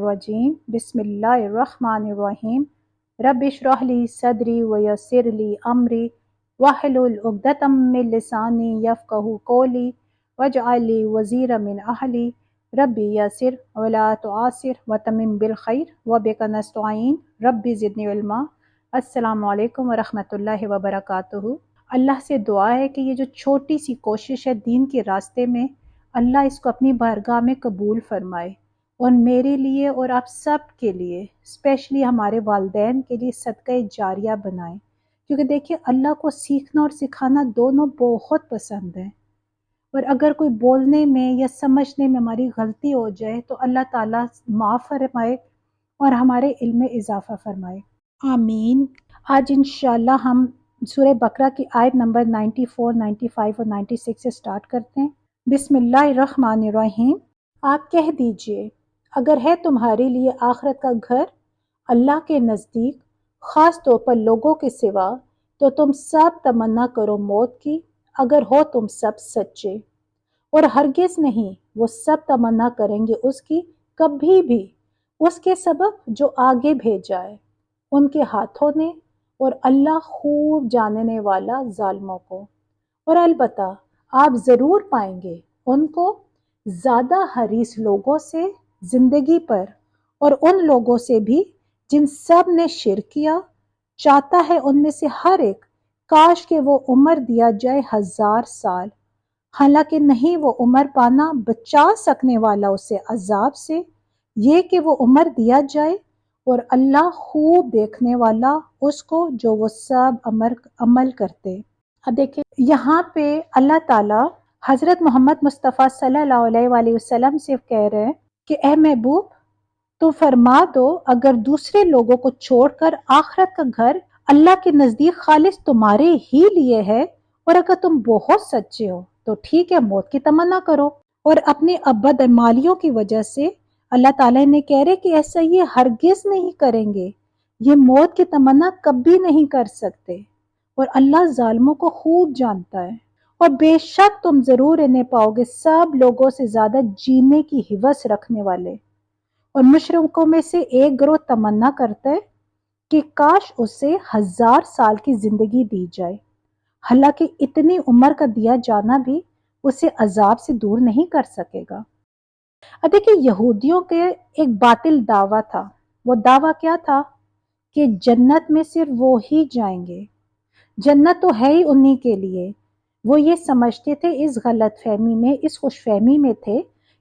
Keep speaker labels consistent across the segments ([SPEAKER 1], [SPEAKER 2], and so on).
[SPEAKER 1] الرجیم بسم اللہ الرحمن الرحیم رب اشرح لی صدری ویسر لی امری واحلل عقدۃ من لسانی یفقہوا قولی واجعل لی وزیرا من اہلی ربی یسر ولا تعسر وتمم بالخیر وبک نستعین ربی زدنی علما۔ السلام علیکم ورحمۃ اللہ وبرکاتہ۔ اللہ سے دعا ہے کہ یہ جو چھوٹی سی کوشش ہے دین کے راستے میں، اللہ اس کو اپنی بارگاہ میں قبول فرمائے اور میرے لیے اور آپ سب کے لیے، اسپیشلی ہمارے والدین کے لیے صدقہ جاریہ بنائیں، کیونکہ دیکھیے اللہ کو سیکھنا اور سکھانا دونوں بہت پسند ہیں، اور اگر کوئی بولنے میں یا سمجھنے میں ہماری غلطی ہو جائے تو اللہ تعالیٰ معاف فرمائے اور ہمارے علم میں اضافہ فرمائے، آمین۔ آج انشاءاللہ ہم سورہ بقرہ کی آیت نمبر 94، 95 اور 96 سے سٹارٹ کرتے ہیں۔ بسم اللہ الرحمن الرحیم۔ آپ کہہ دیجئے، اگر ہے تمہارے لیے آخرت کا گھر اللہ کے نزدیک، خاص طور پر لوگوں کے سوا، تو تم سب تمنا کرو موت کی، اگر ہو تم سب سچے، اور ہرگز نہیں وہ سب تمنا کریں گے اس کی، کبھی بھی، اس کے سبب جو آگے بھیجا ہے ان کے ہاتھوں نے، اور اللہ خوب جاننے والا ظالموں کو۔ اور البتہ آپ ضرور پائیں گے ان کو زیادہ حریص لوگوں سے زندگی پر، اور ان لوگوں سے بھی جن سب نے شرک کیا، چاہتا ہے ان میں سے ہر ایک کاش کہ وہ عمر دیا جائے 1000 سال، حالانکہ نہیں وہ عمر پانا بچا سکنے والا اسے عذاب سے، یہ کہ وہ عمر دیا جائے، اور اللہ خوب دیکھنے والا اس کو جو وہ سب عمل کرتے۔ اب دیکھیں یہاں پہ اللہ تعالیٰ حضرت محمد مصطفیٰ صلی اللہ علیہ وآلہ وسلم سے کہہ رہے ہیں کہ اے محبوب، تو فرما دو اگر دوسرے لوگوں کو چھوڑ کر آخرت کا گھر اللہ کے نزدیک خالص تمہارے ہی لیے ہے، اور اگر تم بہت سچے ہو تو ٹھیک ہے موت کی تمنا کرو۔ اور اپنے ابد مالیوں کی وجہ سے اللہ تعالیٰ نے کہہ رہے کہ ایسا یہ ہرگز نہیں کریں گے، یہ موت کی تمنا کبھی نہیں کر سکتے، اور اللہ ظالموں کو خوب جانتا ہے۔ اور بے شک تم ضرور انہیں پاؤ گے سب لوگوں سے زیادہ جینے کی ہوس رکھنے والے۔ اور مشرکوں میں سے ایک گروہ تمنا کرتا ہے کہ کاش اسے 1000 سال کی زندگی دی جائے، حالانکہ اتنی عمر کا دیا جانا بھی اسے عذاب سے دور نہیں کر سکے گا۔ اب دیکھیں یہودیوں کے ایک باطل دعویٰ تھا، وہ دعویٰ کیا تھا کہ جنت میں صرف وہ ہی جائیں گے، جنت تو ہے ہی انہی کے لیے۔ وہ یہ سمجھتے تھے، اس غلط فہمی میں، اس خوش فہمی میں تھے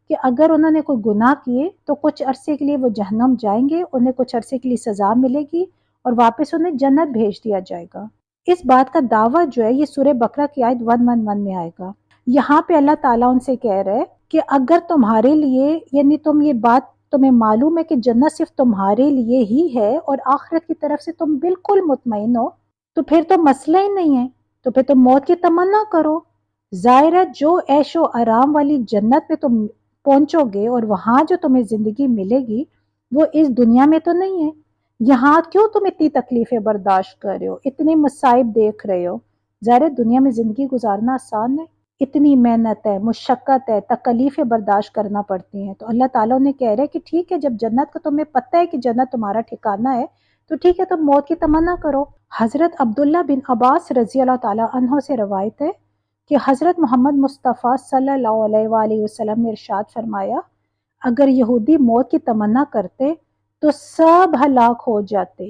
[SPEAKER 1] کہ اگر انہوں نے کوئی گناہ کیے تو کچھ عرصے کے لیے وہ جہنم جائیں گے، انہیں کچھ عرصے کے لیے سزا ملے گی اور واپس انہیں جنت بھیج دیا جائے گا۔ اس بات کا دعویٰ جو ہے یہ سورہ بقرہ کی آیت 111 میں آئے گا۔ یہاں پہ اللہ تعالیٰ ان سے کہہ رہے کہ اگر تمہارے لیے، یعنی تم یہ بات تمہیں معلوم ہے کہ جنت صرف تمہارے لیے ہی ہے اور آخرت کی طرف سے تم بالکل مطمئن ہو، تو پھر تو مسئلہ ہی نہیں ہے، تو پھر تم موت کی تمنا کرو۔ ظاہر ہے جو عیش و آرام والی جنت میں تم پہنچو گے اور وہاں جو تمہیں زندگی ملے گی وہ اس دنیا میں تو نہیں ہے، یہاں کیوں تم اتنی تکلیفیں برداشت کر رہے ہو، اتنے مصائب دیکھ رہے ہو؟ ظاہر ہے دنیا میں زندگی گزارنا آسان ہے، اتنی محنت ہے، مشقت ہے، تکلیفیں برداشت کرنا پڑتی ہیں۔ تو اللہ تعالیٰ نے کہہ رہے کہ ٹھیک ہے جب جنت کا تمہیں پتہ ہے کہ جنت تمہارا ٹھکانہ ہے تو ٹھیک ہے تم موت کی تمنا کرو۔ حضرت عبداللہ بن عباس رضی اللہ تعالیٰ عنہ سے روایت ہے کہ حضرت محمد مصطفیٰ صلی اللہ علیہ وآلہ وسلم نے ارشاد فرمایا، اگر یہودی موت کی تمنا کرتے تو سب ہلاک ہو جاتے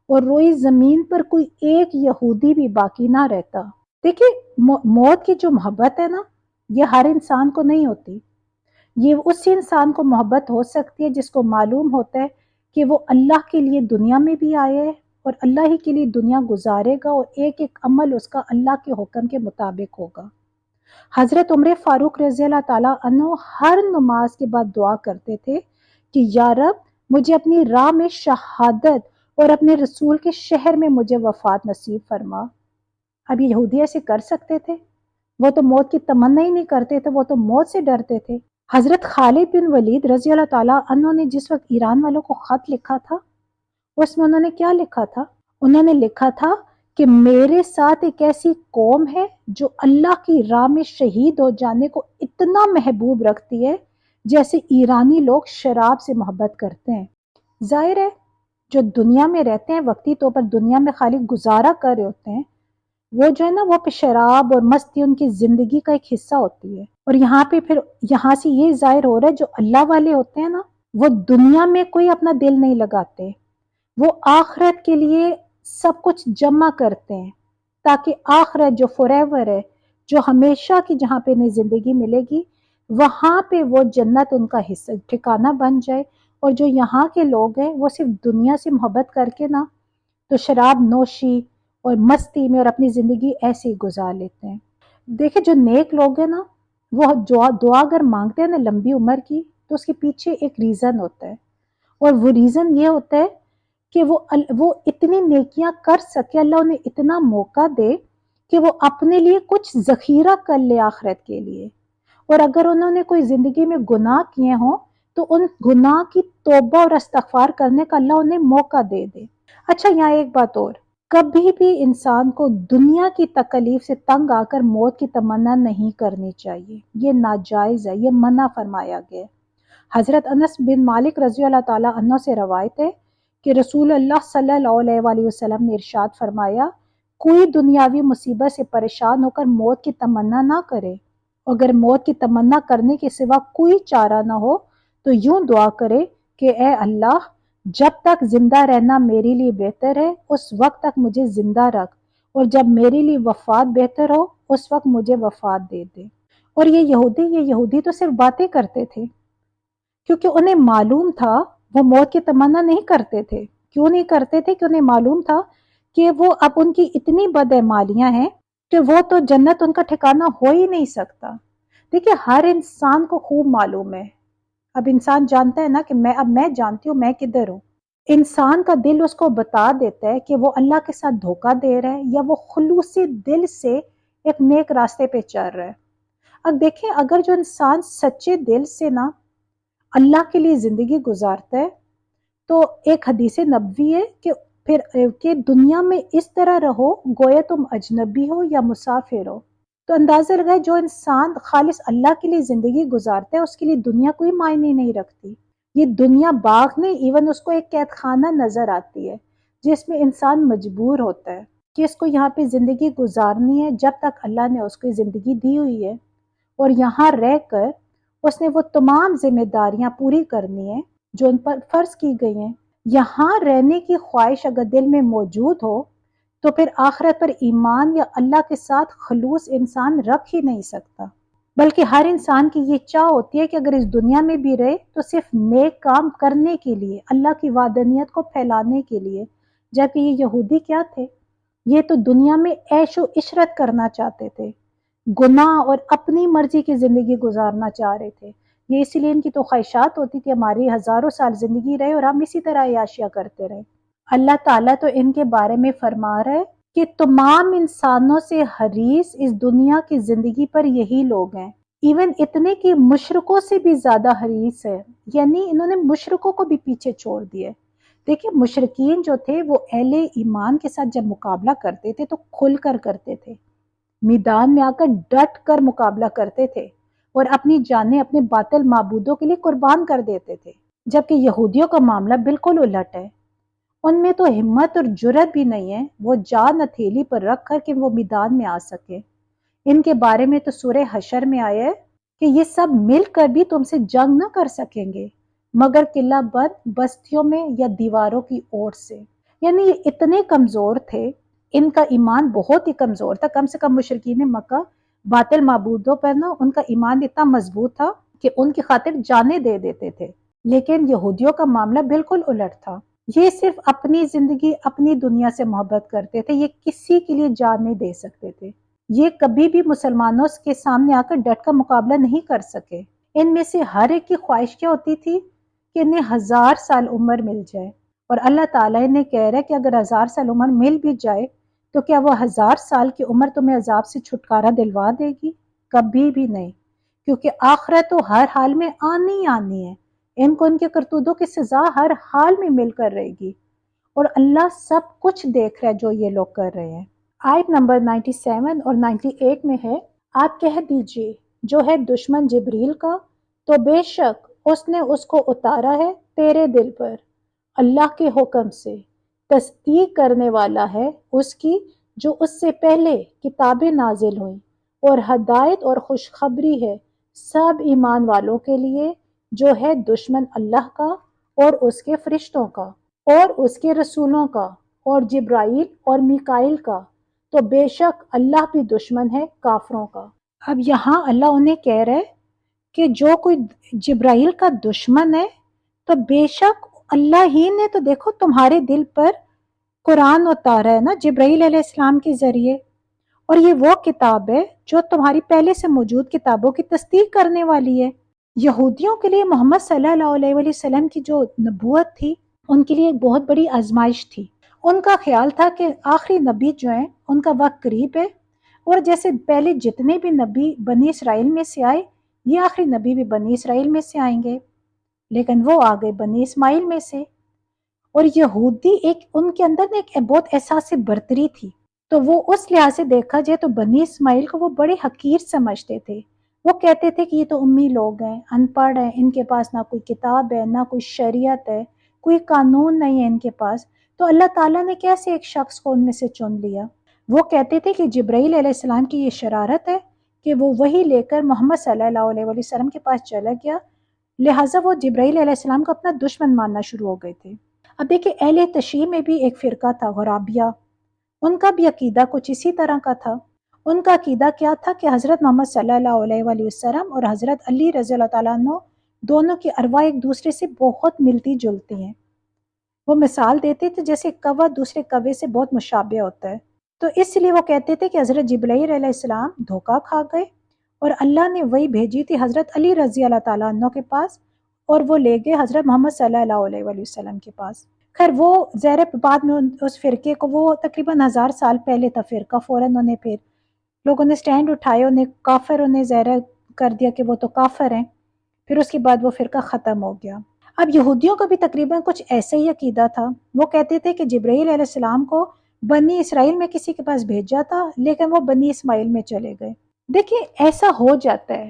[SPEAKER 1] اور روئی زمین پر کوئی ایک یہودی بھی باقی نہ رہتا۔ دیکھیں موت کی جو محبت ہے نا، یہ ہر انسان کو نہیں ہوتی، یہ اسی انسان کو محبت ہو سکتی ہے جس کو معلوم ہوتا ہے کہ وہ اللہ کے لیے دنیا میں بھی آئے ہے اور اللہ ہی کے لیے دنیا گزارے گا، اور ایک ایک عمل اس کا اللہ کے حکم کے مطابق ہوگا۔ حضرت عمر فاروق رضی اللہ تعالیٰ عنہ ہر نماز کے بعد دعا کرتے تھے کہ یا رب مجھے اپنی راہ میں شہادت اور اپنے رسول کے شہر میں مجھے وفات نصیب فرما۔ اب یہ یہودی ایسے کر سکتے تھے؟ وہ تو موت کی تمنا ہی نہیں کرتے تھے، وہ تو موت سے ڈرتے تھے۔ حضرت خالد بن ولید رضی اللہ تعالیٰ عنہ نے جس وقت ایران والوں کو خط لکھا تھا، اس میں انہوں نے کیا لکھا تھا؟ انہوں نے لکھا تھا کہ میرے ساتھ ایک ایسی قوم ہے جو اللہ کی راہ میں شہید ہو جانے کو اتنا محبوب رکھتی ہے جیسے ایرانی لوگ شراب سے محبت کرتے ہیں۔ ظاہر ہے جو دنیا میں رہتے ہیں، وقتی طور پر دنیا میں خالی گزارا کر رہے ہوتے ہیں، وہ جو ہے نا وہ پہ شراب اور مستی ان کی زندگی کا ایک حصہ ہوتی ہے۔ اور یہاں پہ پھر یہاں سے یہ ظاہر ہو رہا ہے جو اللہ والے ہوتے ہیں نا، وہ دنیا میں کوئی اپنا دل نہیں لگاتے، وہ آخرت کے لیے سب کچھ جمع کرتے ہیں تاکہ آخرت جو فور ایور ہے، جو ہمیشہ کی جہاں پہ انہیں زندگی ملے گی، وہاں پہ وہ جنت ان کا حصہ ٹھکانہ بن جائے۔ اور جو یہاں کے لوگ ہیں وہ صرف دنیا سے محبت کر کے نا تو شراب نوشی اور مستی میں اور اپنی زندگی ایسے ہی گزار لیتے ہیں۔ دیکھیں جو نیک لوگ ہیں نا، وہ دعا اگر مانگتے ہیں نا لمبی عمر کی، تو اس کے پیچھے ایک ریزن ہوتا ہے، اور وہ ریزن یہ ہوتا ہے کہ وہ اتنی نیکیاں کر سکے، اللہ انہیں اتنا موقع دے کہ وہ اپنے لیے کچھ ذخیرہ کر لے آخرت کے لیے۔ اور اگر انہوں نے کوئی زندگی میں گناہ کیے ہوں تو ان گناہ کی توبہ اور استغفار کرنے کا اللہ انہیں موقع دے دے۔ اچھا یہاں ایک بات اور، کبھی بھی انسان کو دنیا کی تکلیف سے تنگ آ کر موت کی تمنا نہیں کرنی چاہیے، یہ ناجائز ہے، یہ منع فرمایا گیا ہے۔ حضرت انس بن مالک رضی اللہ تعالیٰ عنہ سے روایت ہے کہ رسول اللہ صلی اللہ علیہ وآلہ وسلم نے ارشاد فرمایا، کوئی دنیاوی مصیبت سے پریشان ہو کر موت کی تمنا نہ کرے، اگر موت کی تمنا کرنے کے سوا کوئی چارہ نہ ہو تو یوں دعا کرے کہ اے اللہ، جب تک زندہ رہنا میرے لیے بہتر ہے اس وقت تک مجھے زندہ رکھ، اور جب میرے لیے وفات بہتر ہو اس وقت مجھے وفات دے دے۔ اور یہ یہودی تو صرف باتیں کرتے تھے، کیونکہ انہیں معلوم تھا، وہ موت کی تمنا نہیں کرتے تھے۔ کیوں نہیں کرتے تھے؟ کہ انہیں معلوم تھا کہ وہ اب ان کی اتنی بدعمالیاں ہیں کہ وہ تو جنت ان کا ٹھکانہ ہو ہی نہیں سکتا۔ دیکھیے ہر انسان کو خوب معلوم ہے، اب انسان جانتا ہے نا کہ میں جانتی ہوں میں کدھر ہوں۔ انسان کا دل اس کو بتا دیتا ہے کہ وہ اللہ کے ساتھ دھوکہ دے رہا ہے یا وہ خلوصی دل سے ایک نیک راستے پہ چل رہا ہے۔ اب دیکھیں اگر جو انسان سچے دل سے نا اللہ کے لیے زندگی گزارتا ہے تو ایک حدیث نبوی ہے کہ دنیا میں اس طرح رہو گویا تم اجنبی ہو یا مسافر ہو۔ تو اندازہ لگائے جو انسان خالص اللہ کے لیے زندگی گزارتا ہے اس کے لیے دنیا کوئی معنی نہیں رکھتی۔ یہ دنیا باغ نہیں، ایون اس کو ایک قید خانہ نظر آتی ہے جس میں انسان مجبور ہوتا ہے کہ اس کو یہاں پہ زندگی گزارنی ہے جب تک اللہ نے اس کو زندگی دی ہوئی ہے، اور یہاں رہ کر اس نے وہ تمام ذمہ داریاں پوری کرنی ہیں جو ان پر فرض کی گئی ہیں۔ یہاں رہنے کی خواہش اگر دل میں موجود ہو تو پھر آخرت پر ایمان یا اللہ کے ساتھ خلوص انسان رکھ ہی نہیں سکتا، بلکہ ہر انسان کی یہ چاہ ہوتی ہے کہ اگر اس دنیا میں بھی رہے تو صرف نیک کام کرنے کے لیے، اللہ کی وحدانیت کو پھیلانے کے لیے۔ جبکہ یہ یہودی کیا تھے؟ یہ تو دنیا میں عیش و عشرت کرنا چاہتے تھے، گناہ اور اپنی مرضی کی زندگی گزارنا چاہ رہے تھے۔ یہ اسی لیے ان کی تو خواہشات ہوتی تھی ہماری ہزاروں سال زندگی رہے اور ہم اسی طرح عیاشیاں کرتے رہے۔ اللہ تعالیٰ تو ان کے بارے میں فرما رہا ہے کہ تمام انسانوں سے حریص اس دنیا کی زندگی پر یہی لوگ ہیں، ایون اتنے کہ مشرکوں سے بھی زیادہ حریص ہے، یعنی انہوں نے مشرکوں کو بھی پیچھے چھوڑ دیا۔ دیکھیں مشرکین جو تھے وہ اہل ایمان کے ساتھ جب مقابلہ کرتے تھے تو کھل کر کرتے تھے، میدان میں آ کر ڈٹ کر مقابلہ کرتے تھے اور اپنی جانیں اپنے باطل معبودوں کے لیے قربان کر دیتے تھے۔ جبکہ یہودیوں کا معاملہ بالکل الٹ ہے، ان میں تو ہمت اور جرت بھی نہیں ہے وہ جان ہتھیلی پر رکھ کر کہ وہ میدان میں آ سکے۔ ان کے بارے میں تو سورہ حشر میں آیا ہے کہ یہ سب مل کر بھی تم سے جنگ نہ کر سکیں گے مگر قلعہ بند بستیوں میں یا دیواروں کی اوٹ سے۔ یعنی یہ اتنے کمزور تھے، ان کا ایمان بہت ہی کمزور تھا، کم سے کم مشرکین مکہ باطل معبودوں پر نا ان کا ایمان اتنا مضبوط تھا کہ ان کی خاطر جانیں دے دیتے تھے۔ لیکن یہودیوں کا معاملہ بالکل الٹ تھا، یہ صرف اپنی زندگی اپنی دنیا سے محبت کرتے تھے، یہ کسی کے لیے جان نہیں دے سکتے تھے، یہ کبھی بھی مسلمانوں کے سامنے آ کر ڈٹ کا مقابلہ نہیں کر سکے۔ ان میں سے ہر ایک کی خواہش کیا ہوتی تھی کہ انہیں 1000 سال عمر مل جائے، اور اللہ تعالیٰ نے کہہ رہا ہے کہ اگر 1000 سال عمر مل بھی جائے تو کیا وہ 1000 سال کی عمر تمہیں عذاب سے چھٹکارا دلوا دے گی؟ کبھی بھی نہیں، کیونکہ آخرت تو ہر حال میں آنی ہی آنی ہے، ان کو ان کے کرتوتوں کی سزا ہر حال میں مل کر رہے گی، اور اللہ سب کچھ دیکھ رہا ہے جو یہ لوگ کر رہے ہیں۔ آیت نمبر 97 اور 98 میں ہے، آپ کہہ دیجئے جو ہے دشمن جبریل کا تو بے شک اس نے اس کو اتارا ہے تیرے دل پر اللہ کے حکم سے، تصدیق کرنے والا ہے اس کی جو اس سے پہلے کتابیں نازل ہوئیں، اور ہدایت اور خوشخبری ہے سب ایمان والوں کے لیے جو ہے دشمن اللہ کا اور اس کے فرشتوں کا اور اس کے رسولوں کا اور جبرائیل اور میکائیل کا، تو بے شک اللہ بھی دشمن ہے کافروں کا۔ اب یہاں اللہ انہیں کہہ رہے کہ جو کوئی جبرائیل کا دشمن ہے تو بے شک اللہ ہی نے تو دیکھو تمہارے دل پر قرآن اتارا ہے نا جبرائیل علیہ السلام کے ذریعے، اور یہ وہ کتاب ہے جو تمہاری پہلے سے موجود کتابوں کی تصدیق کرنے والی ہے۔ یہودیوں کے لیے محمد صلی اللہ علیہ وسلم کی جو نبوت تھی ان کے لیے ایک بہت بڑی آزمائش تھی۔ ان کا خیال تھا کہ آخری نبی جو ہیں ان کا وقت قریب ہے، اور جیسے پہلے جتنے بھی نبی بنی اسرائیل میں سے آئے یہ آخری نبی بھی بنی اسرائیل میں سے آئیں گے، لیکن وہ آ گئے بنی اسماعیل میں سے۔ اور یہودی ان کے اندر نے ایک بہت احساس برتری تھی، تو وہ اس لحاظ سے دیکھا جائے تو بنی اسماعیل کو وہ بڑے حقیر سمجھتے تھے۔ وہ کہتے تھے کہ یہ تو امی لوگ ہیں، ان پڑھ ہیں، ان کے پاس نہ کوئی کتاب ہے نہ کوئی شریعت ہے، کوئی قانون نہیں ہے ان کے پاس، تو اللہ تعالیٰ نے کیسے ایک شخص کو ان میں سے چن لیا؟ وہ کہتے تھے کہ جبرائیل علیہ السلام کی یہ شرارت ہے کہ وہ وہی لے کر محمد صلی اللہ علیہ وسلم کے پاس چلا گیا، لہٰذا وہ جبرائیل علیہ السلام کو اپنا دشمن ماننا شروع ہو گئے تھے۔ اب دیکھیں اہل تشیع میں بھی ایک فرقہ تھا غرابیہ، ان کا بھی عقیدہ کچھ اسی طرح کا تھا۔ ان کا عقیدہ کیا تھا کہ حضرت محمد صلی اللہ علیہ وآلہ وسلم اور حضرت علی رضی اللہ تعالیٰ عنہ دونوں کی ارواح ایک دوسرے سے بہت ملتی جلتی ہیں۔ وہ مثال دیتے تھے جیسے کوہ دوسرے کوے سے بہت مشابہ ہوتا ہے، تو اس لیے وہ کہتے تھے کہ حضرت جبرائیل علیہ السلام دھوکہ کھا گئے اور اللہ نے وہی بھیجی تھی حضرت علی رضی اللہ تعالیٰ عنہ کے پاس، اور وہ لے گئے حضرت محمد صلی اللہ علیہ وآلہ وسلم کے پاس۔ خیر وہ زہر بعد میں اس فرقے کو، وہ تقریباً 1000 سال پہلے تھا فرقہ، فوراً انہیں پھر لوگوں نے سٹینڈ اٹھائے، انہیں کافر انہیں زہر کر دیا کہ وہ تو کافر ہیں، پھر اس کے بعد وہ فرقہ ختم ہو گیا۔ اب یہودیوں کا بھی تقریباً کچھ ایسا ہی عقیدہ تھا، وہ کہتے تھے کہ جبرائیل علیہ السلام کو بنی اسرائیل میں کسی کے پاس بھیجا تھا لیکن وہ بنی اسماعیل میں چلے گئے۔ دیکھیں ایسا ہو جاتا ہے،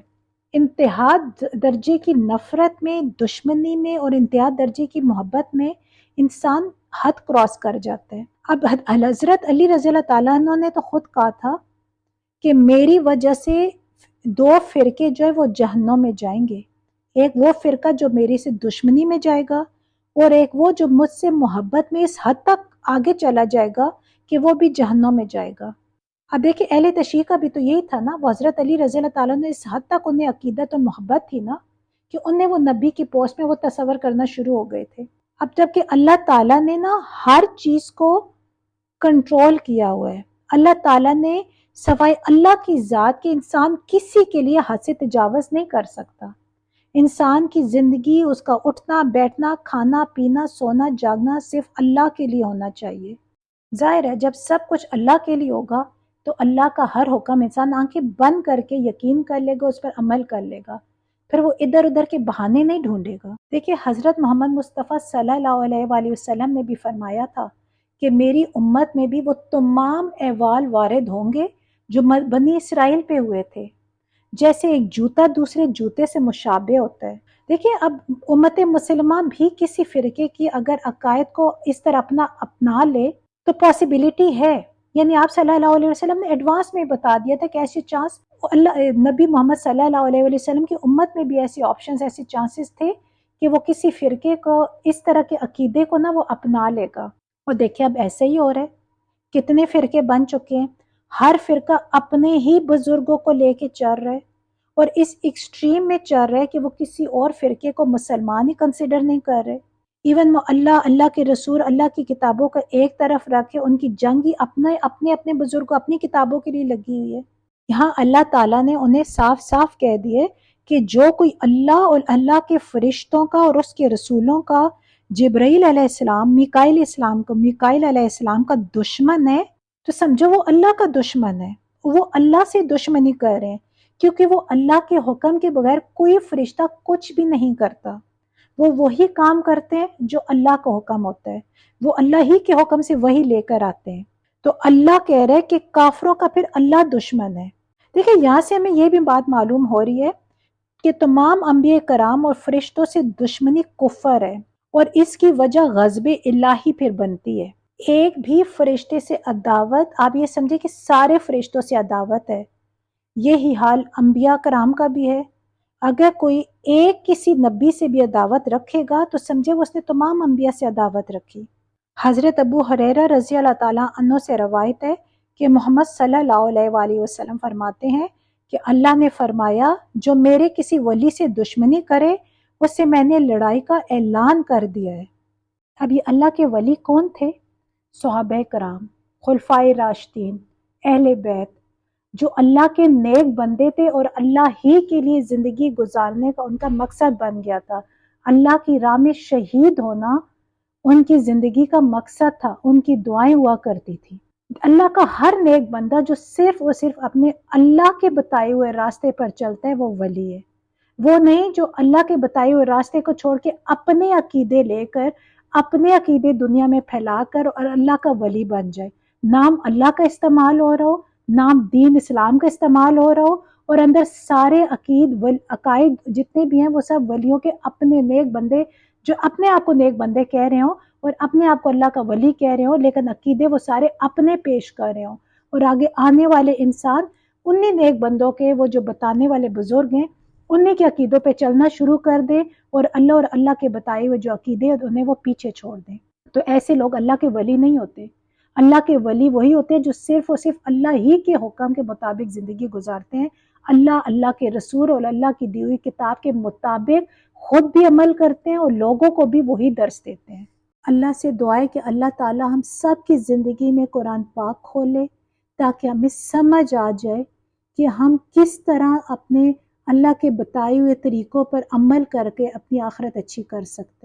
[SPEAKER 1] انتہا درجے کی نفرت میں، دشمنی میں اور انتہا درجے کی محبت میں انسان حد کراس کر جاتا ہے۔ اب حضرت علی رضی اللہ تعالیٰ عنہ نے تو خود کہا تھا کہ میری وجہ سے 2 فرقے جو ہے وہ جہنم میں جائیں گے، ایک وہ فرقہ جو میری سے دشمنی میں جائے گا، اور ایک وہ جو مجھ سے محبت میں اس حد تک آگے چلا جائے گا کہ وہ بھی جہنم میں جائے گا۔ اب دیکھیں اہل تشیع کا بھی تو یہی تھا نا، وہ حضرت علی رضی اللہ تعالیٰ نے اس حد تک انہیں عقیدت اور محبت تھی نا کہ انہیں وہ نبی کی پوسٹ میں وہ تصور کرنا شروع ہو گئے تھے۔ اب جب کہ اللہ تعالیٰ نے نا ہر چیز کو کنٹرول کیا ہوا ہے، اللہ تعالیٰ نے سوائے اللہ کی ذات کے انسان کسی کے لیے حد سے تجاوز نہیں کر سکتا۔ انسان کی زندگی، اس کا اٹھنا بیٹھنا، کھانا پینا، سونا جاگنا صرف اللہ کے لیے ہونا چاہیے۔ ظاہر ہے جب سب کچھ اللہ کے لیے ہوگا تو اللہ کا ہر حکم انسان آنکھیں بند کر کے یقین کر لے گا، اس پر عمل کر لے گا، پھر وہ ادھر ادھر کے بہانے نہیں ڈھونڈے گا۔ دیکھیے حضرت محمد مصطفیٰ صلی اللہ علیہ وآلہ وسلم نے بھی فرمایا تھا کہ میری امت میں بھی وہ تمام احوال وارد ہوں گے جو بنی اسرائیل پہ ہوئے تھے، جیسے ایک جوتا دوسرے جوتے سے مشابہ ہوتا ہے۔ دیکھیں اب امت مسلمہ بھی کسی فرقے کی اگر عقائد کو اس طرح اپنا لے تو پاسبلٹی ہے، یعنی آپ صلی اللہ علیہ وسلم نے ایڈوانس میں بتا دیا تھا کہ ایسی چانس اللہ نبی محمد صلی اللہ علیہ وسلم کی امت میں بھی ایسی آپشنز، ایسی چانسز تھے کہ وہ کسی فرقے کو اس طرح کے عقیدے کو نا وہ اپنا لے گا، اور دیکھیں اب ایسے ہی ہو رہا ہے، کتنے فرقے بن چکے ہیں، ہر فرقہ اپنے ہی بزرگوں کو لے کے چل رہا ہے، اور اس ایکسٹریم میں چل رہا ہے کہ وہ کسی اور فرقے کو مسلمان ہی کنسیڈر نہیں کر رہے۔ ایون وہ اللہ کے رسول، اللہ کی کتابوں کا ایک طرف رکھ کے ان کی جنگ ہی اپنے بزرگوں، اپنی کتابوں کے لیے لگی ہوئی ہے۔ یہاں اللہ تعالیٰ نے انہیں صاف صاف کہہ دیے کہ جو کوئی اللہ اور اللہ کے فرشتوں کا اور اس کے رسولوں کا، جبرائیل علیہ السلام، میکائیل علیہ السلام کا دشمن ہے، تو سمجھو وہ اللہ کا دشمن ہے، وہ اللہ سے دشمنی کر رہے ہیں، کیونکہ وہ اللہ کے حکم کے بغیر کوئی فرشتہ کچھ بھی نہیں کرتا، وہ وہی کام کرتے ہیں جو اللہ کا حکم ہوتا ہے، وہ اللہ ہی کے حکم سے وہی لے کر آتے ہیں۔ تو اللہ کہہ رہے کہ کافروں کا پھر اللہ دشمن ہے۔ دیکھیں یہاں سے ہمیں یہ بھی بات معلوم ہو رہی ہے کہ تمام انبیاء کرام اور فرشتوں سے دشمنی کفر ہے اور اس کی وجہ غضب الہی پھر بنتی ہے۔ ایک بھی فرشتے سے عداوت، آپ یہ سمجھے کہ سارے فرشتوں سے عداوت ہے۔ یہی حال انبیاء کرام کا بھی ہے۔ اگر کوئی ایک کسی نبی سے بھی عداوت رکھے گا تو سمجھے وہ اس نے تمام انبیاء سے عداوت رکھی۔ حضرت ابو ہریرہ رضی اللہ تعالیٰ عنہ سے روایت ہے کہ محمد صلی اللہ علیہ وآلہ وسلم فرماتے ہیں کہ اللہ نے فرمایا جو میرے کسی ولی سے دشمنی کرے اس سے میں نے لڑائی کا اعلان کر دیا ہے۔ اب یہ اللہ کے ولی کون تھے؟ صحابہ کرام، خلفائے راشدین، اہل بیت، جو اللہ کے نیک بندے تھے اور اللہ ہی کے لیے زندگی گزارنے کا ان کا مقصد بن گیا تھا۔ اللہ کی راہ میں شہید ہونا ان کی زندگی کا مقصد تھا، ان کی دعائیں ہوا کرتی تھی۔ اللہ کا ہر نیک بندہ جو صرف اور صرف اپنے اللہ کے بتائے ہوئے راستے پر چلتا ہے وہ ولی ہے۔ وہ نہیں جو اللہ کے بتائے ہوئے راستے کو چھوڑ کے اپنے عقیدے لے کر، اپنے عقیدے دنیا میں پھیلا کر اور اللہ کا ولی بن جائے۔ نام اللہ کا استعمال ہو رہا ہو، نام دین اسلام کا استعمال ہو رہا ہو، اور اندر سارے عقائد جتنے بھی ہیں وہ سب ولیوں کے اپنے نیک بندے جو اپنے آپ کو نیک بندے کہہ رہے ہوں اور اپنے آپ کو اللہ کا ولی کہہ رہے ہوں، لیکن عقیدے وہ سارے اپنے پیش کر رہے ہوں، اور آگے آنے والے انسان انہی نیک بندوں کے، وہ جو بتانے والے بزرگ ہیں، انہی کے عقیدوں پہ چلنا شروع کر دیں اور اللہ کے بتائے ہوئے جو عقیدے ہیں انہیں وہ پیچھے چھوڑ دیں۔ تو ایسے لوگ اللہ کے ولی نہیں ہوتے۔ اللہ کے ولی وہی ہوتے ہیں جو صرف اور صرف اللہ ہی کے حکم کے مطابق زندگی گزارتے ہیں، اللہ کے رسول اور اللہ کی دی ہوئی کتاب کے مطابق خود بھی عمل کرتے ہیں اور لوگوں کو بھی وہی درس دیتے ہیں۔ اللہ سے دعا ہے کہ اللہ تعالی ہم سب کی زندگی میں قرآن پاک کھولے تاکہ ہمیں سمجھ آ جائے کہ ہم کس طرح اپنے اللہ کے بتائے ہوئے طریقوں پر عمل کر کے اپنی آخرت اچھی کر سکتے ہیں۔